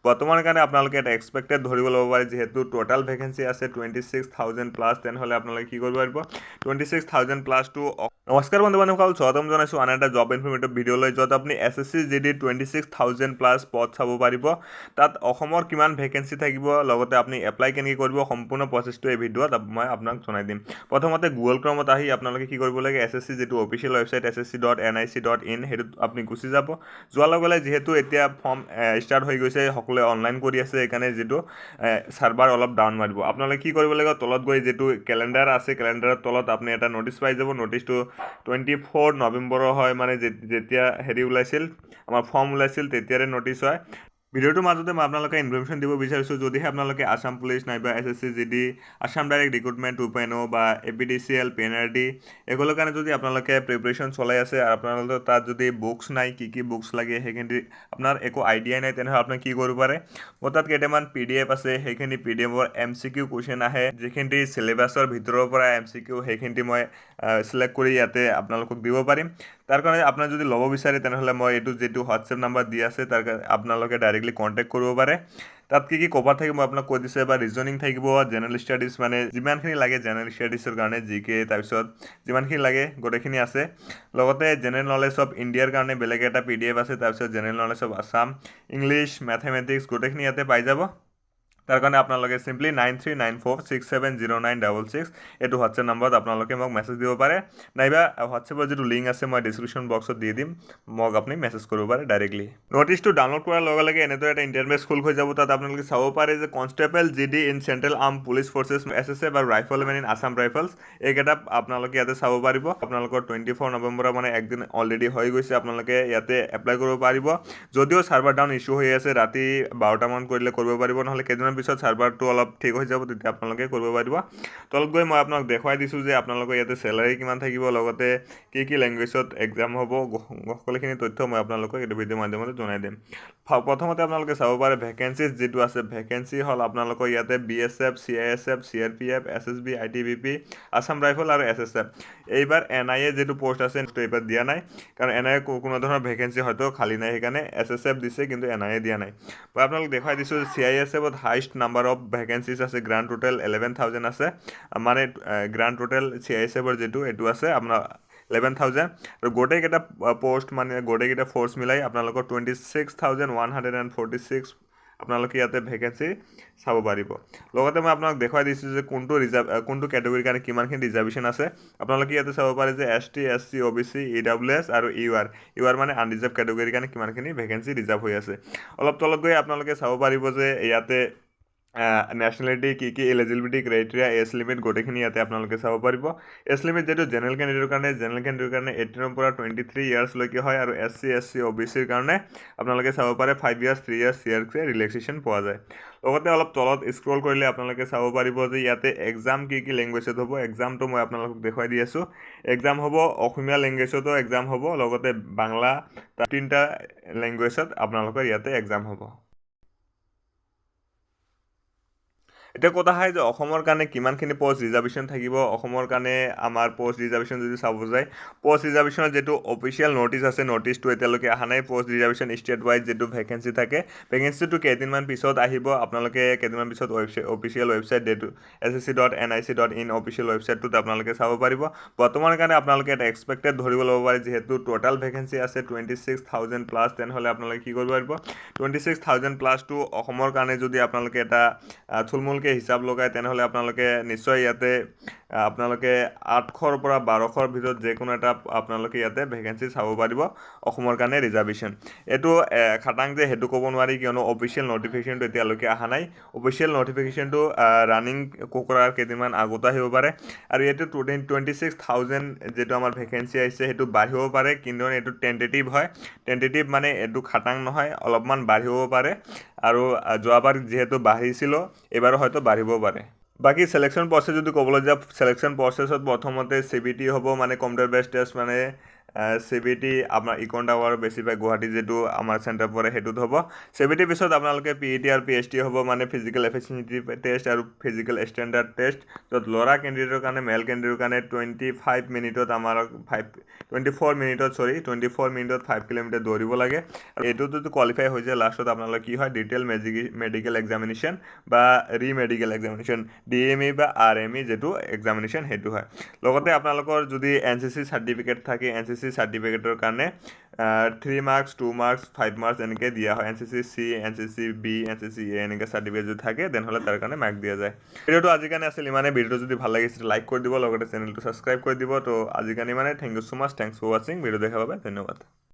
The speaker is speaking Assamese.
বৰ্তমান কাৰণে আপোনালোকে এটা এক্সপেক্টেড ধৰিব ল'ব পাৰে যেহেতু টোটাল ভেকেন্সি আছে 26,000 প্লাছ তেনেহ'লে আপোনালোকে কি কৰিব পাৰিব 26,000 প্লাছ টু নমস্কাৰ বন্ধু বান্ধৱসকল স্বাগতম জনাইছোঁ আন এটা জব ইনফৰ্মেটিভ ভিডিঅ'লৈ য'ত আপুনি SSC GD 26,000 প্লাছ পদ চাব পাৰিব তাত অসমৰ কিমান ভেকেন্সি থাকিব লগতে আপুনি এপ্লাই কেনেকৈ কৰিব সম্পূৰ্ণ প্ৰচেছটো এই ভিডিঅ'ত মই আপোনাক জনাই দিম প্ৰথমতে গুগল ক্ৰমত আহি আপোনালোকে কি কৰিব লাগে SSC যেটো অফিচিয়েল ৱেবছাইট ssc.nic.in হেতুত আপুনি গুচি যাব যোৱাৰ লগে লগে যেহেতু এতিয়া ফৰ্ম ষ্টাৰ্ট হৈ গৈছে সকলোৱে অনলাইন কৰি আছে এইকাৰণে যেটো সাৰ্ভাৰ অলপ ডাউন মাৰিব আপোনালোকে কি কৰিব লাগে তলত গৈ যেটো ক্যালেন্ডাৰ আছে ক্যালেন্ডাৰৰ তলত আপুনি এটা নোটিছ পাই যাব নোটিছটো 24 নৱেম্বৰৰ হয় মানে যেতিয়া হেৰি ওলাইছিল আমাৰ ফৰ্ম ওলাইছিল তেতিয়াৰে নোটিছ হয় ভিডিঅ'টোৰ মাজতে মই আপোনালোকে ইনফৰমেশ্যন দিব বিচাৰিছোঁ যদিহে আপোনালোকে আসাম পুলিচ নাইবা SSC GD Assam direct recruitment 2.0 বা APDCL PNRD এগুলোৰ কাৰণে যদি আপোনালোকে প্ৰিপাৰেশ্যন চলাই আছে আৰু আপোনালোকৰ তাত যদি বুকছ নাই কি বুকছ লাগে সেইখিনি আপোনাৰ একো আইডিয়া নাই তেনেহ'লে আপুনি কি কৰিব পাৰে মোৰ তাত কেইটামান PDF আছে সেইখিনি PDFৰ MCQ কুৱেশ্যন আহে যিখিনি সিলেবাছৰ ভিতৰৰ পৰা MCQ সেইখিনি মই সিলেক্ট কৰি ইয়াতে আপোনালোকক দিব পাৰিম তাৰ কাৰণে আপোনাৰ যদি ল'ব বিচাৰে তেনেহ'লে মই এইটো যেটো WhatsApp নাম্বাৰ দি আছে তাৰ আপোনালোকে ডাইৰেক্টলি কন্টাক্ট কৰিব পাৰে তাত কি কভাৰ থাকিব মই আপোনাক কৈ দিছে বা ৰিজনিং থাকিব জেনাৰেল ষ্টাডিজ মানে যিমানখিনি লাগে জেনাৰেল ষ্টাডিজৰ কাৰণে জিকে তাৰপিছত যিমানখিনি লাগে গোটেইখিনি আছে লগতে জেনাৰেল নলেজ অফ ইণ্ডিয়াৰ কাৰণে বেলেগ এটা PDF আছে তাৰপিছত general knowledge of Assam English mathematics গোটেইখিনি ইয়াতে পাই যাব তাৰ কাৰণে আপোনালোকে সিম্পলি 9394670966 এটো WhatsApp নম্বৰত আপোনালোকে মোক মেছেজ দিব পাৰে নাইবা WhatsAppৰ যেটো লিংক আছে মই ডেসক্ৰিপচন বক্সত দি দিম মোক আপুনি মেছেজ কৰিব পাৰে ডাইৰেক্টলি নোটিছটো ডাউনলোড কৰাৰ লগে লগে এনেদৰে এটা ইন্টাৰফেস খোল হৈ যাব তাত আপোনালোকে চাব পাৰে যে constable GD in central arm police forces SSF আৰু ৰাইফলমেন ইন আসাম ৰাইফলছ এইকেইটা আপোনালোকে ইয়াতে চাব পাৰিব আপোনালোকৰ 24 নৱেম্বৰ মানে একদিন অলৰেডি হৈ গৈছে আপোনালোকে ইয়াতে এপ্লাই কৰিব পাৰিব যদিও সাৰ্ভাৰ ডাউন ইস্যু হৈ আছে ৰাতি 12টা মান কৰিলে কৰিব পাৰিব নহলে কেদিনৰ পিছত সাৰ্ভাৰটো অলপ ঠিক হৈ যাব তেতিয়া আপোনালোকে কৰিব পাৰিব তলত গৈ মই আপোনাক দেখাই দিছো যে আপোনালোকৰ ইয়াতে স্যালাৰি কিমান থাকিব লগতে কি ল্যাঙ্গুৱেজত এক্সাম হ'ব সকলোখিনি তথ্য মই আপোনালোকক এই ভিডিঅ'ৰ মাধ্যমত জনাই দিম প্ৰথমতে আপোনালোকে চাব পাৰে ভেকেন্সিজ যেটো আছে ভেকেন্সি হল আপোনালোকৰ ইয়াতে BSF CISF CRPF SSB ITBP Assam rifle আৰু SSF এইবাৰ NIA যেটো পোষ্ট আছে তো এইবাৰ দিয়া নাই কাৰণ NIA কোনো ধৰণৰ ভেকেন্সি হয়তো খালি নাই সেইকাৰণে SSF দিছে কিন্তু NIA দিয়া নাই মই আপোনালোক দেখাই দিছো CISF ত হাইয়েষ্ট নাম্বাৰ অফ ভেকেন্সিজ আছে গ্ৰান্ড টোটাল 11,000 আছে মানে গ্ৰান্ড টোটাল CISF ৰ যেটো এটো আছে আপোনাৰ 11,000 আৰু গোটেইকেইটা পোষ্ট মানে গোটেইকেইটা ফোৰ্স মিলাই আপোনালোকৰ 26,146 আপোনালোকে ইয়াতে ভেকেন্সি চাব পাৰিব লগতে মই আপোনাক দেখাই দিছো যে কোনটো ক্যাটাগৰীৰ কাৰণে কিমানখিনি ৰিজাৰ্ভেশন আছে আপোনালোকে ইয়াতে চাব পাৰে যে ST SC OBC EWS আৰু UR মানে আনৰিজাৰ্ভ ক্যাটাগৰীৰ কাৰণে কিমানখিনি ভেকেন্সি ৰিজাৰ্ভ হৈ আছে অলপ তলত গৈ আপোনালোকে চাব পাৰিব যে ইয়াতে nationality কি eligibility criteria age limit গোটেইখিনি ইয়াতে আপোনালোকে চাব পাৰিব age limit যেটো জেনাৰেল ক্যান্ডিডেটৰ কাৰণে 18 ৰ পৰা 23 ইয়াৰ্স লৈকে হয় আৰু SC SC OBC ৰ কাৰণে আপোনালোকে চাব পাৰে 5 ইয়াৰ্স 3 ইয়াৰ্স CRC ৰিলেক্সেশন পোৱা যায় লগতে অলপ তলত স্ক্ৰল কৰিলে আপোনালোকে চাব পাৰিব যে ইয়াতে এক্সাম কি ল্যাঙ্গুৱেজত হ'ব এক্সামটো মই আপোনালোকক দেখাই দি আছো এক্সাম হ'ব অসমীয়া ল্যাঙ্গুৱেজতো এক্সাম হ'ব লগতে বাংলা তিনটা ল্যাঙ্গুৱেজত আপোনালোকৰ ইয়াতে এক্সাম হ'ব এটা কথা হয় যে অসমৰ কাৰণে কিমানখিনি পোষ্ট ৰিজাৰ্ভেশন থাকিব অসমৰ কাৰণে আমাৰ পোষ্ট ৰিজাৰ্ভেশন যদি চাব যায় পোষ্ট ৰিজাৰ্ভেশনৰ যেটো অফিচিয়েল নোটিছ আছে নোটিছটো এতিয়ালৈকে আহা নাই পোষ্ট ৰিজাৰ্ভেশন ষ্টেট ওয়াইজ যেটো ভেকেন্সি থাকে ভেকেন্সিটো কেইদিনমান পিছত আহিব আপোনালোকে কেইদিনমান পিছত অফিচিয়েল ৱেবছাইট যেটো ssc.nic.in অফিচিয়েল ৱেবছাইটটোত আপোনালোকে চাব পাৰিব বৰ্তমান কাৰণে আপোনালোকে এটা এক্সপেক্টেড ধৰিব ল'ব পাৰে যেহেতু টোটাল ভেকেন্সি আছে 26,000 প্লাছ তেনেহ'লে আপোনালোকে কি কৰিব পাৰিব 26,000 প্লাছ টু অসমৰ কাৰণে যদি আপোনালোকে এটা থুলমূলকে হিসাব লগাই তেনেহলে আপোনালোকে নিশ্চয় ইয়াতে আপোনালোকে 800 ৰ পৰা 1200 ৰ ভিতৰত যে কোনো এটা আপোনালোকে ইয়াতে ভেকেন্সি চাব পাৰিব অসমৰ কাৰণে ৰিজাৰ্ভেশন এটো খাটাং যে হেতু ক'ব নোৱাৰি কিয়নো অফিচিয়েল নোটিফিকেশনটো এতিয়ালৈকে আহা নাই অফিচিয়েল নোটিফিকেশনটো ৰানিং কোকৰাৰ কেদিনমান আগত আহিব পাৰে আৰু এটো 26,000 যেটো আমাৰ ভেকেন্সি আছে হেতু বাঢ়িব পাৰে কিন্তু এটো টেন্টেটিভ হয় টেন্টেটিভ মানে এটো খাটাং নহয় অলপমান বাঢ়িব পাৰে আৰু যোৱাবাৰ যেহেতু বাঢ়িছিল এবাৰ হয়তো বাঢ়িব পাৰে বাকি সিলেকশন প্ৰসেস যদি কবলৈ যা সিলেকশন প্ৰসেসত প্ৰথমতে CBT হ'ব মানে কম্পিউটাৰ বেসড টেস্ট মানে CBT আপোনাৰ ইকন টাৱাৰ বেছিভাগ গুৱাহাটী যেটো আমাৰ চেণ্টাৰ পৰে হেতুত হ'ব CBT পিছত আপোনালোকে PET আৰু PhD হ'ব মানে ফিজিক্যাল এফিচিয়েন্সি টেষ্ট আৰু ফিজিক্যাল ষ্টেণ্ডাৰ্ড টেষ্ট য'ত ল'ৰা কেণ্ডিডেটৰ কাৰণে মেল কেণ্ডিডেটৰ কাৰণে 25 মিনিটত আমাৰ 24 মিনিটত 5 কিলোমিটাৰ দৌৰিব লাগে আৰু এইটো যদি কোৱালিফাই হৈ যায় লাষ্টত আপোনালোকৰ কি হয় ডিটেইল মেডিকেল এক্সামিনেশ্যন বা ৰিমেডিকেল এক্সামিনেশ্যন DME বা RME যেটো এক্সামিনেশ্যন হেতু হয় লগতে আপোনালোকৰ যদি NCC সাৰ্টিফিকেট থাকে NCC সাৰ্টিফিকেটৰ কাৰণে 3 মাৰ্কস 2 মাৰ্কস 5 মাৰ্কস এনেকৈ দিয়া হয় NCC C NCC B NCC A এনেকৈ সাৰ্টিফিকেট যদি থাকে তেনেহলে তাৰ কাৰণে মাৰ্ক দিয়া যায় ভিডিওটো আজি কাৰণে আছিল মানে ভিডিওটো যদি ভাল লাগিছে লাইক কৰি দিব লগতে চেনেলটো সাবস্ক্ৰাইব কৰি দিব তো আজি কাৰণে মানে thank you so much thanks for watching video দেখাৰ বাবে ধন্যবাদ